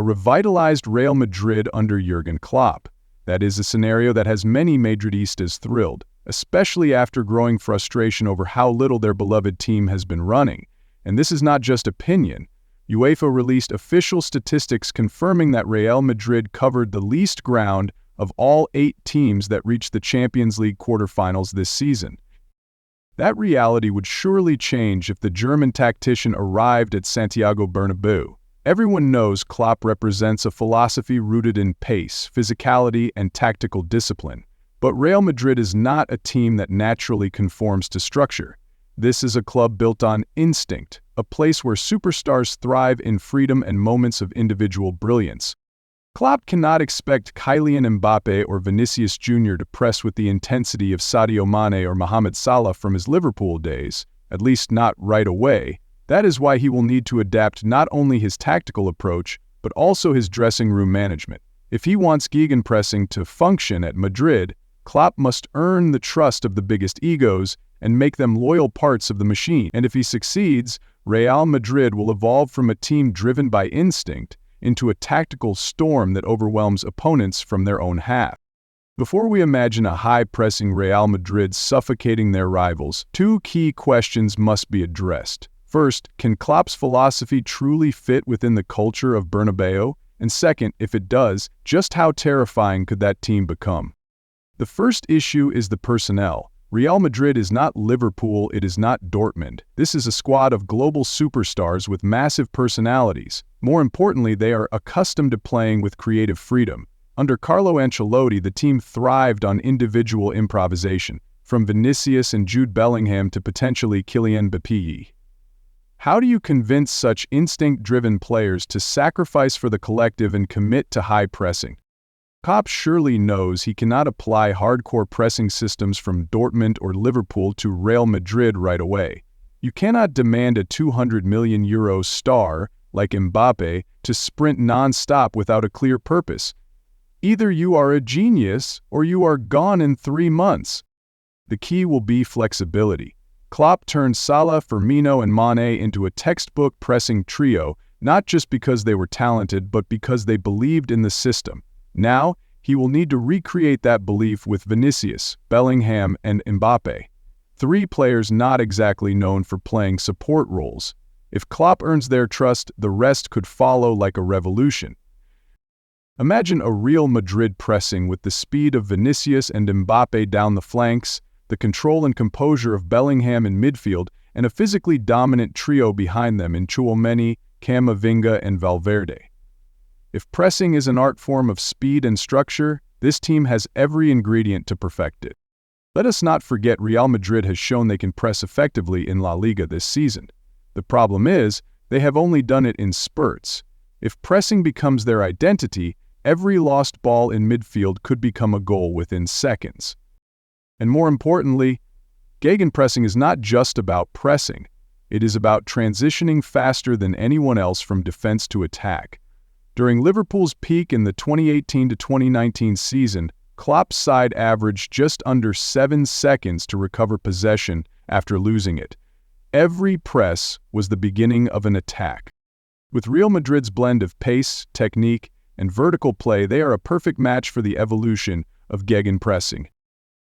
a revitalized Real Madrid under Jürgen Klopp. That is a scenario that has many Madridistas thrilled, especially after growing frustration over how little their beloved team has been running. And this is not just opinion. UEFA released official statistics confirming that Real Madrid covered the least ground of all 8 teams that reached the Champions League quarterfinals this season. That reality would surely change if the German tactician arrived at Santiago Bernabéu. Everyone knows Klopp represents a philosophy rooted in pace, physicality, and tactical discipline. But Real Madrid is not a team that naturally conforms to structure. This is a club built on instinct, a place where superstars thrive in freedom and moments of individual brilliance. Klopp cannot expect Kylian Mbappé or Vinícius Jr. to press with the intensity of Sadio Mane or Mohamed Salah from his Liverpool days, at least not right away. That is why he will need to adapt not only his tactical approach, but also his dressing room management. If he wants Gegenpressing to function at Madrid, Klopp must earn the trust of the biggest egos and make them loyal parts of the machine. And if he succeeds, Real Madrid will evolve from a team driven by instinct into a tactical storm that overwhelms opponents from their own half. Before we imagine a high-pressing Real Madrid suffocating their rivals, 2 key questions must be addressed. First, can Klopp's philosophy truly fit within the culture of Bernabéu? And second, if it does, just how terrifying could that team become? The first issue is the personnel. Real Madrid is not Liverpool, it is not Dortmund. This is a squad of global superstars with massive personalities. More importantly, they are accustomed to playing with creative freedom. Under Carlo Ancelotti, the team thrived on individual improvisation, from Vinícius and Jude Bellingham to potentially Kylian Mbappé. How do you convince such instinct-driven players to sacrifice for the collective and commit to high pressing? Klopp surely knows he cannot apply hardcore pressing systems from Dortmund or Liverpool to Real Madrid right away. You cannot demand a €200 million star like Mbappe to sprint non-stop without a clear purpose. Either you are a genius or you are gone in 3 months. The key will be flexibility. Klopp turned Salah, Firmino, and Mane into a textbook pressing trio, not just because they were talented, but because they believed in the system. Now, he will need to recreate that belief with Vinícius, Bellingham, and Mbappe. 3 players not exactly known for playing support roles. If Klopp earns their trust, the rest could follow like a revolution. Imagine a Real Madrid pressing with the speed of Vinícius and Mbappe down the flanks, the control and composure of Bellingham in midfield, and a physically dominant trio behind them in Tchouaméni, Camavinga, and Valverde. If pressing is an art form of speed and structure, this team has every ingredient to perfect it. Let us not forget Real Madrid has shown they can press effectively in La Liga this season. The problem is, they have only done it in spurts. If pressing becomes their identity, every lost ball in midfield could become a goal within seconds. And more importantly, Gegenpressing is not just about pressing. It is about transitioning faster than anyone else from defense to attack. During Liverpool's peak in the 2018-2019 season, Klopp's side averaged just under 7 seconds to recover possession after losing it. Every press was the beginning of an attack. With Real Madrid's blend of pace, technique, and vertical play, they are a perfect match for the evolution of Gegenpressing.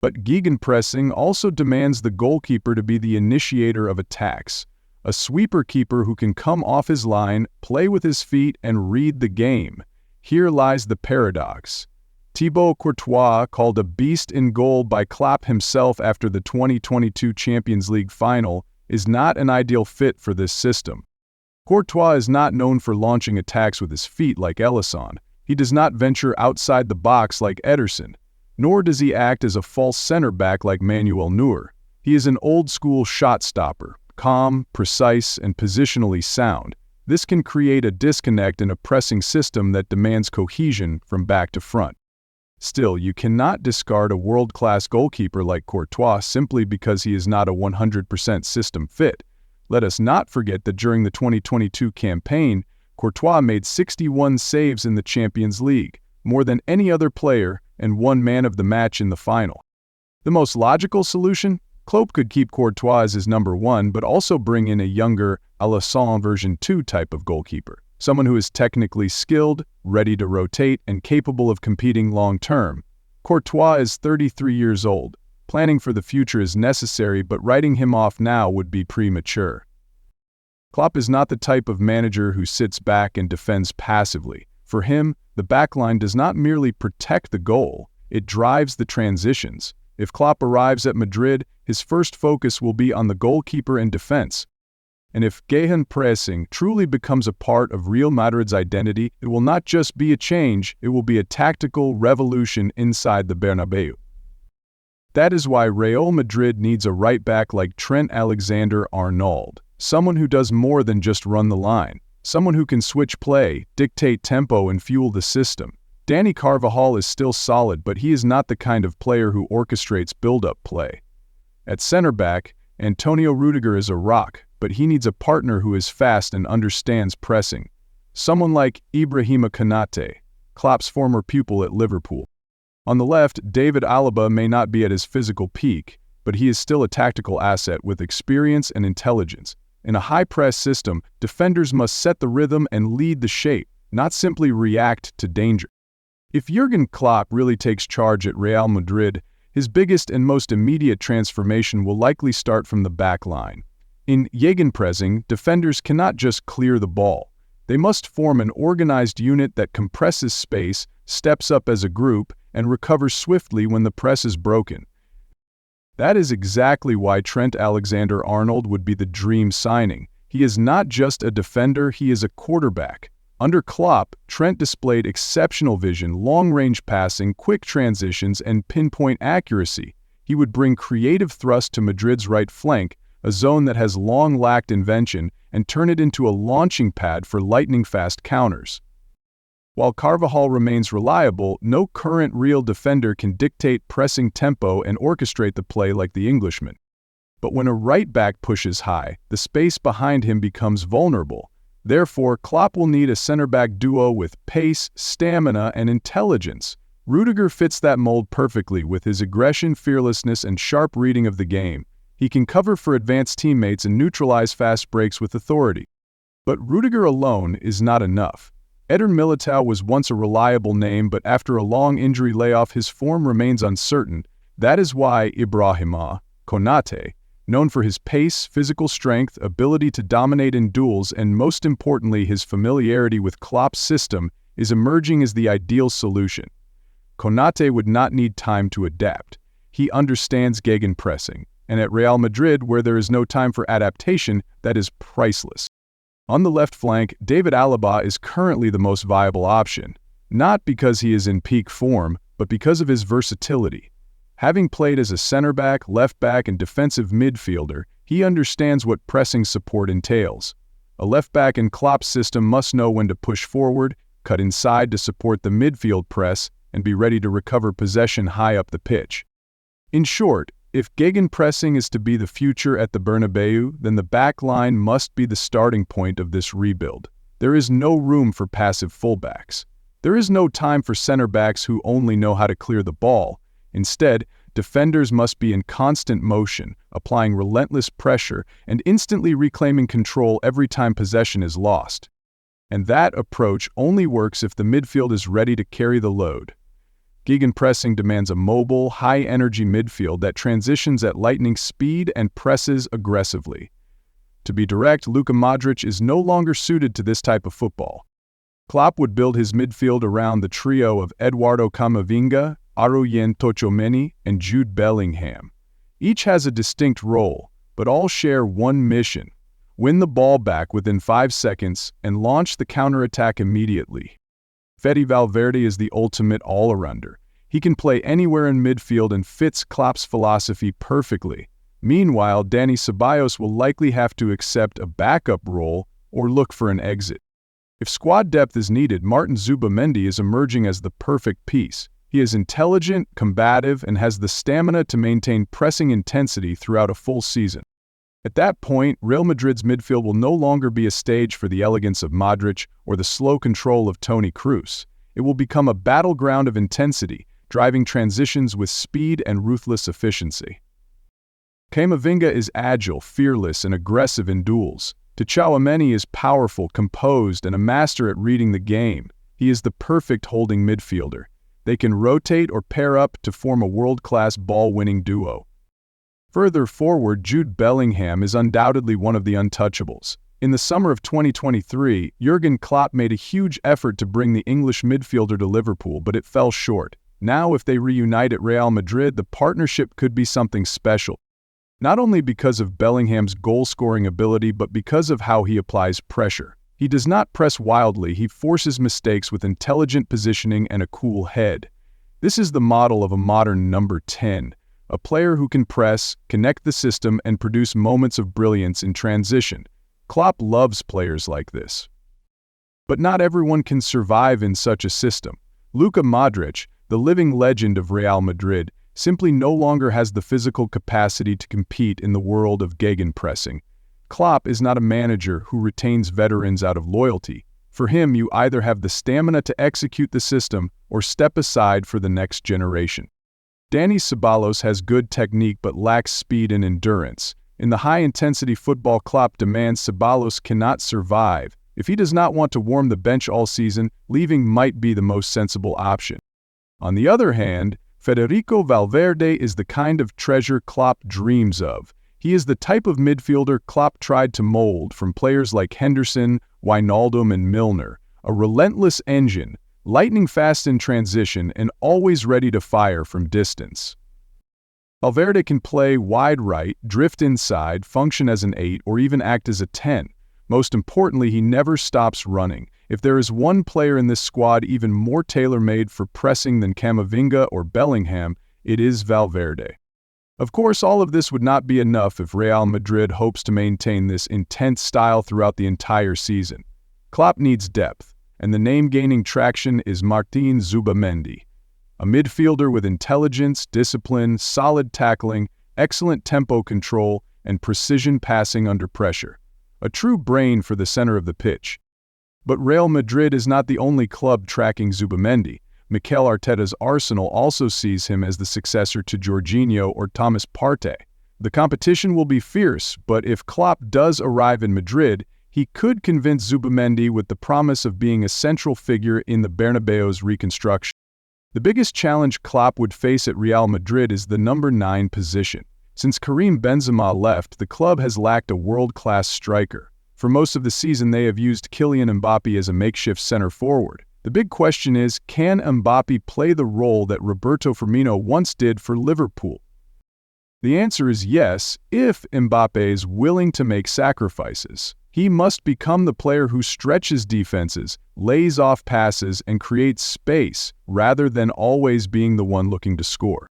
But Gegenpressing also demands the goalkeeper to be the initiator of attacks. A sweeper keeper who can come off his line, play with his feet, and read the game. Here lies the paradox. Thibaut Courtois, called a beast in goal by Klopp himself after the 2022 Champions League final, is not an ideal fit for this system. Courtois is not known for launching attacks with his feet like Alisson. He does not venture outside the box like Ederson, nor does he act as a false center-back like Manuel Neuer. He is an old-school shot stopper, calm, precise, and positionally sound. This can create a disconnect in a pressing system that demands cohesion from back to front. Still, you cannot discard a world-class goalkeeper like Courtois simply because he is not a 100% system fit. Let us not forget that during the 2022 campaign, Courtois made 61 saves in the Champions League, more than any other player, and won man of the match in the final. The most logical solution? Klopp could keep Courtois as his number 1, but also bring in a younger, Alisson version 2 type of goalkeeper. someone who is technically skilled, ready to rotate, and capable of competing long-term. Courtois is 33 years old. Planning for the future is necessary, but writing him off now would be premature. Klopp is not the type of manager who sits back and defends passively. For him, the backline does not merely protect the goal, it drives the transitions. If Klopp arrives at Madrid, his first focus will be on the goalkeeper and defense. And if Gegenpressing truly becomes a part of Real Madrid's identity, it will not just be a change, it will be a tactical revolution inside the Bernabéu. That is why Real Madrid needs a right-back like Trent Alexander-Arnold, someone who does more than just run the line, someone who can switch play, dictate tempo, and fuel the system. Dani Carvajal is still solid, but he is not the kind of player who orchestrates build-up play. At center-back, Antonio Rudiger is a rock, but he needs a partner who is fast and understands pressing. Someone like Ibrahima Konate, Klopp's former pupil at Liverpool. On the left, David Alaba may not be at his physical peak, but he is still a tactical asset with experience and intelligence. In a high-press system, defenders must set the rhythm and lead the shape, not simply react to danger. If Jürgen Klopp really takes charge at Real Madrid, his biggest and most immediate transformation will likely start from the back line. In Gegenpressing, defenders cannot just clear the ball. They must form an organized unit that compresses space, steps up as a group, and recovers swiftly when the press is broken. That is exactly why Trent Alexander-Arnold would be the dream signing. He is not just a defender, he is a quarterback. Under Klopp, Trent displayed exceptional vision, long-range passing, quick transitions, and pinpoint accuracy. He would bring creative thrust to Madrid's right flank, a zone that has long lacked invention, and turn it into a launching pad for lightning-fast counters. While Carvajal remains reliable, no current real defender can dictate pressing tempo and orchestrate the play like the Englishman. But when a right-back pushes high, the space behind him becomes vulnerable. Therefore, Klopp will need a center-back duo with pace, stamina, and intelligence. Rudiger fits that mold perfectly with his aggression, fearlessness, and sharp reading of the game. He can cover for advanced teammates and neutralize fast breaks with authority. But Rudiger alone is not enough. Eder Militao was once a reliable name, but after a long injury layoff his form remains uncertain. That is why Ibrahima Konate, known for his pace, physical strength, ability to dominate in duels, and most importantly his familiarity with Klopp's system, is emerging as the ideal solution. Konate would not need time to adapt. He understands gegenpressing, and at Real Madrid, where there is no time for adaptation, that is priceless. On the left flank, David Alaba is currently the most viable option, not because he is in peak form, but because of his versatility. Having played as a center-back, left-back, and defensive midfielder, he understands what pressing support entails. A left-back in Klopp's system must know when to push forward, cut inside to support the midfield press, and be ready to recover possession high up the pitch. In short, if gegenpressing is to be the future at the Bernabéu, then the back line must be the starting point of this rebuild. There is no room for passive fullbacks. There is no time for center-backs who only know how to clear the ball. Instead, defenders must be in constant motion, applying relentless pressure and instantly reclaiming control every time possession is lost. And that approach only works if the midfield is ready to carry the load. Gegenpressing demands a mobile, high-energy midfield that transitions at lightning speed and presses aggressively. To be direct, Luka Modric is no longer suited to this type of football. Klopp would build his midfield around the trio of Eduardo Camavinga, Aurelien Tchouaméni, and Jude Bellingham. Each has a distinct role, but all share one mission: win the ball back within 5 seconds and launch the counterattack immediately. Valverde is the ultimate all-arounder. He can play anywhere in midfield and fits Klopp's philosophy perfectly. Meanwhile, Dani Ceballos will likely have to accept a backup role or look for an exit. If squad depth is needed, Martin Zubamendi is emerging as the perfect piece. He is intelligent, combative, and has the stamina to maintain pressing intensity throughout a full season. At that point, Real Madrid's midfield will no longer be a stage for the elegance of Modric or the slow control of Toni Kroos. It will become a battleground of intensity, driving transitions with speed and ruthless efficiency. Camavinga is agile, fearless, and aggressive in duels. Tchouaméni is powerful, composed, and a master at reading the game. He is the perfect holding midfielder. They can rotate or pair up to form a world-class ball-winning duo. Further forward, Jude Bellingham is undoubtedly one of the untouchables. In the summer of 2023, Jürgen Klopp made a huge effort to bring the English midfielder to Liverpool, but it fell short. Now, if they reunite at Real Madrid, the partnership could be something special. Not only because of Bellingham's goal-scoring ability, but because of how he applies pressure. He does not press wildly, he forces mistakes with intelligent positioning and a cool head. This is the model of a modern number 10, a player who can press, connect the system, and produce moments of brilliance in transition. Klopp loves players like this. But not everyone can survive in such a system. Luka Modric, the living legend of Real Madrid, simply no longer has the physical capacity to compete in the world of Gegenpressing. Klopp is not a manager who retains veterans out of loyalty. For him, you either have the stamina to execute the system or step aside for the next generation. Dani Ceballos has good technique but lacks speed and endurance. In the high-intensity football Klopp demands, Ceballos cannot survive. If he does not want to warm the bench all season, leaving might be the most sensible option. On the other hand, Federico Valverde is the kind of treasure Klopp dreams of. He is the type of midfielder Klopp tried to mold from players like Henderson, Wijnaldum, and Milner, a relentless engine, lightning fast in transition and always ready to fire from distance. Valverde can play wide right, drift inside, function as an 8, or even act as a 10. Most importantly, he never stops running. If there is one player in this squad even more tailor-made for pressing than Camavinga or Bellingham, it is Valverde. Of course, all of this would not be enough if Real Madrid hopes to maintain this intense style throughout the entire season. Klopp needs depth, and the name gaining traction is Martin Zubimendi, a midfielder with intelligence, discipline, solid tackling, excellent tempo control, and precision passing under pressure. A true brain for the center of the pitch. But Real Madrid is not the only club tracking Zubimendi. Mikel Arteta's Arsenal also sees him as the successor to Jorginho or Thomas Partey. The competition will be fierce, but if Klopp does arrive in Madrid, he could convince Zubimendi with the promise of being a central figure in the Bernabéu's reconstruction. The biggest challenge Klopp would face at Real Madrid is the number 9 position. Since Karim Benzema left, the club has lacked a world-class striker. For most of the season, they have used Kylian Mbappé as a makeshift center forward. The big question is, can Mbappé play the role that Roberto Firmino once did for Liverpool? The answer is yes, if Mbappé is willing to make sacrifices. He must become the player who stretches defenses, lays off passes, and creates space, rather than always being the one looking to score.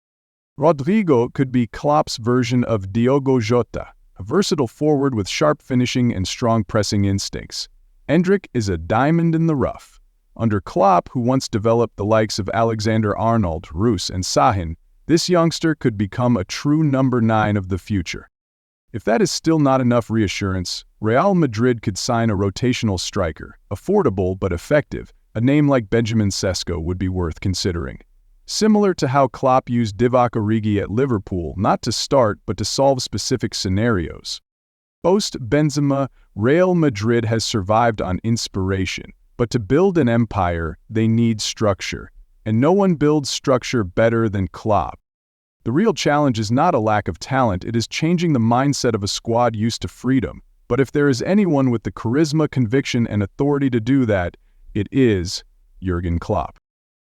Rodrygo could be Klopp's version of Diogo Jota, a versatile forward with sharp finishing and strong pressing instincts. Endrick is a diamond in the rough. Under Klopp, who once developed the likes of Alexander-Arnold, Roos, and Sahin, this youngster could become a true number 9 of the future. If that is still not enough reassurance, Real Madrid could sign a rotational striker, affordable but effective. A name like Benjamin Sesko would be worth considering. Similar to how Klopp used Divock Origi at Liverpool, not to start but to solve specific scenarios. Post-Benzema, Real Madrid has survived on inspiration. But to build an empire, they need structure. And no one builds structure better than Klopp. The real challenge is not a lack of talent, it is changing the mindset of a squad used to freedom. But if there is anyone with the charisma, conviction, and authority to do that, it is Jürgen Klopp.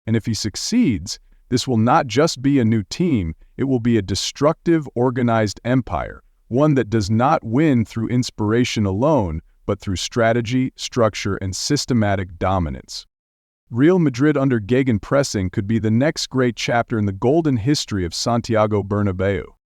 And if he succeeds, this will not just be a new team, it will be a destructive, organized empire, one that does not win through inspiration alone, but through strategy, structure, and systematic dominance. Real Madrid under Gegenpressing could be the next great chapter in the golden history of Santiago Bernabéu.